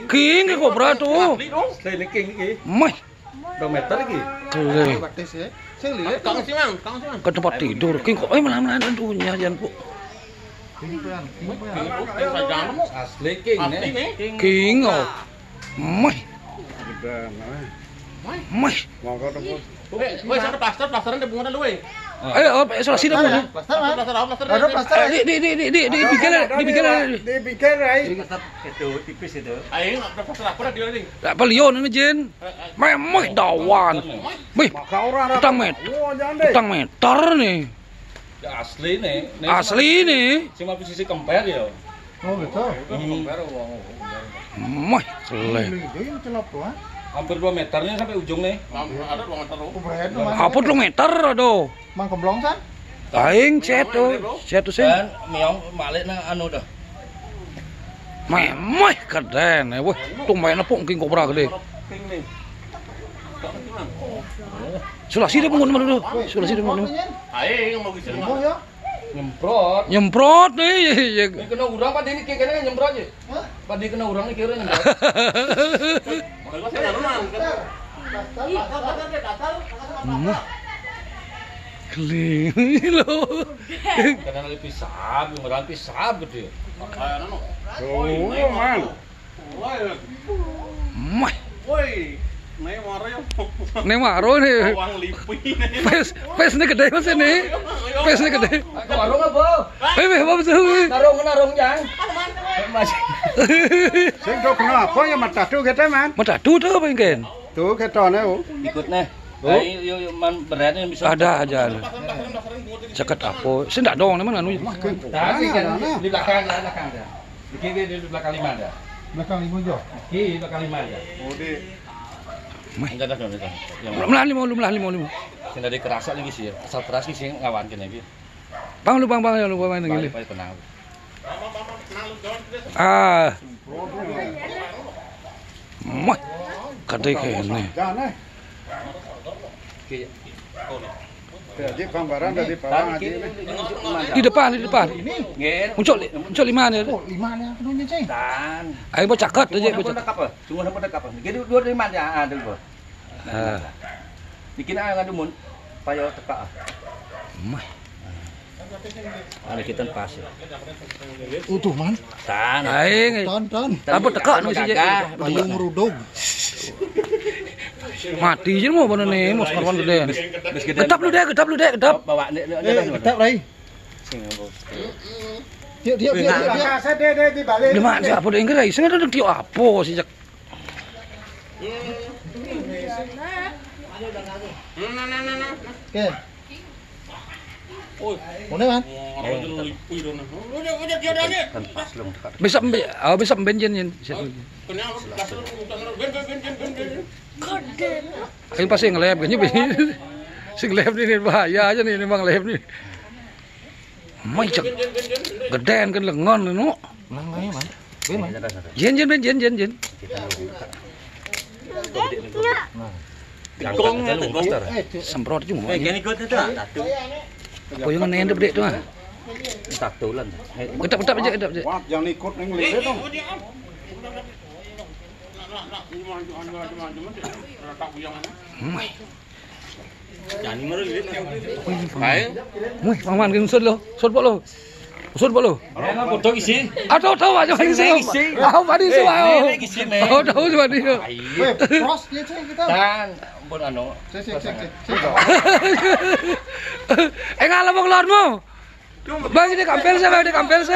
King cái cobra tuh. Đây là king cái. Mày. Đầu mét tadi ki. Kele. Batis ya. Saya lihat. Kang sih mang. Ke tempat tidur. King kok malam-malam tuh nyajan bu. Asli king nih. King oh. Mày. Mày. Mau kau temu. Woi, sana plasteran di bunga dulu, woi. Ayo, salah sini dah. Plaster mas. Plaster. Ada plaster. Di pikir. Itu tipis itu. Ayo, plaster apa dia nih? Tak pelion ini Jen. Mày dawan. Mày. Petang meter nih. Asli nih. Asli nih. Cuma posisi kemper ya. Oh gitu. Kemper Mày, kele. Ini celop tuh. Hampir 2 meternya sampai ujung nih. Ada 2 meter. Apa tuh meter aduh. Mang kemblong san? Aing set tuh sih. Dan meong balik na anu dah. Mày keren weh. Tuh main apa King Cobra gede. King nih. Sulah sini pungun dulu. Sulah sini pungun. Ayo, mau gisir Oh ya. Nyemprot. Nyemprot nih. Ini kena urang Pak ini kayaknya nyemprot aja. Pak di kena urang nih kira nyemprot. Kalau saya normal. Keling lo. Karena lagi pisah, beneran pisah gede. Oh, man. Mày. Woi, naik marah ya. Nih maro nih. Uang lipi. Pes nih gede mas ini. Pes nih gede. Narung apa? Apa betul? Narung jang. Masih. Sing do kenapa ya matatu kita man? Mata tuh pengen. Tuh ketone oh. Ikut nih. Ayo man beratnya bisa. Ada aja. Ceket apa? Saya enggak dong, mana anu. Tapi kan di belakang dah. Di belakang 5 dah. Belakang 5 jo. Di belakang 5 dah. Oh di. Enggak dah itu. Yang Belum lah lima. sing dari kerasa lagi sih. Asal keras sih ngawan kene iki. Bang lu main gini. Balik tenang. Ah. Mày. Gede kene. Jangan Jadi pambaran dari bawah aja. Di depan. Nggih. Muncul 5 nih. Oh, 5 nih aku nanya ceng. Dan Ayo mau caket aja Cuma dekap. Cuma dekap. Jadi 2 5 ya ada gua. Ah. Bikin ngadu mun payo teka. Mày. Ada kita pas. Utuh man. Tan. Aing. Ton. Apa teka nu sih. Payung merudog. Mati aja mau bener nih, mau sekarang gede. Gedap lu deh. Bawa Tetap Rai. Dia. Saya deh di balik. Di mana siapa deh enggak? Saya udah tiup apa sih jak. Oke. Mana man? Bisa benjen. Ini pasti ngelep kan si ngelep ini bahaya aja nih memang ngelep nih. Macam gedean kan lengan no. Nang man. Ben man. Jen. Semprot cuma. Gini ikut itu. Oh yang mana yang gede tuh ah? Satu lan. Gedap aja. Wah, jangan ikut nang lele dong. Jangan ngeri gitu. Wih, paman kan sud lo. Sud pak lo. Emang foto isi. Tahu aja isi. Badi sih wah. Tahu sih badi. Weh, cross dia ceng kita. Dan pun anu. Cek. Ngalah mau keluarmu. Bang ini kampel saya. Bang ini kampel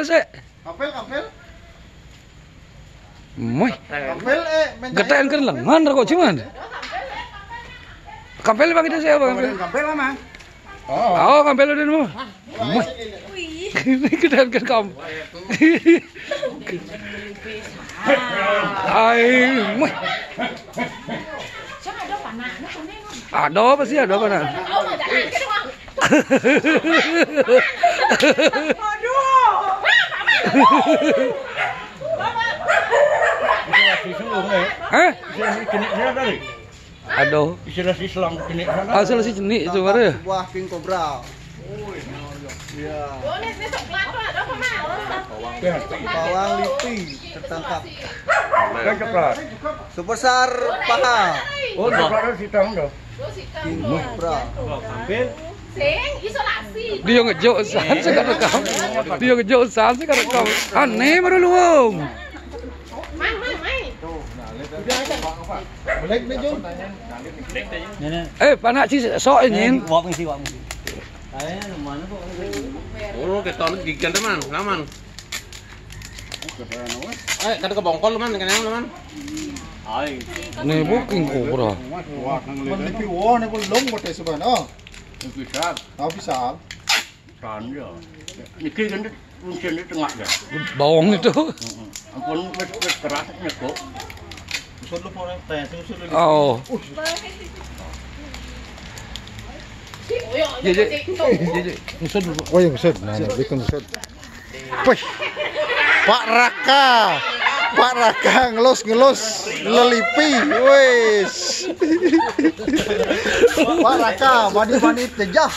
saya. Kampel. Wih. Kampel Gedean kan lengan kok cuman. Kampel bang itu saya bang. Kampel lah man. Oh, kampel udah mau. Ini gedean kan kamu. Wih. Ada pasti ada panah. Aduh. Istilah si selang kini sana. Asal si jenik itu baru. Buah King Cobra. Iya. Bawang lipi tertangkap. Kan coklat. Sebesar paha. Oh, coklat itu hitam dah. King Cobra. Sing isolasi. Dia ngejuk san saya rekam. Dia ngejuk san saya rekam. Aneh baru luang. Mang. Balik nih Jun. Panak sih sok ini. Wak ngisi. Oh, kita gigian teman, laman. Kada ke bongkol man, kenapa man? Ay. Nih booking Cobra. Mình lipi wah nih pun long bete seban. Oh, Bisa. bisa. Kan ya. Niki kan mungkin di tengah dah. Bawang itu. Ampun wis keras nyekuk. Usul lu pore teh, usul lu. Oh. Usut dulu. Oh yang usut. Nah, bikin usut. Wih. Pak Raka ngelus lelipi, wis. Pak Raka mani tejah.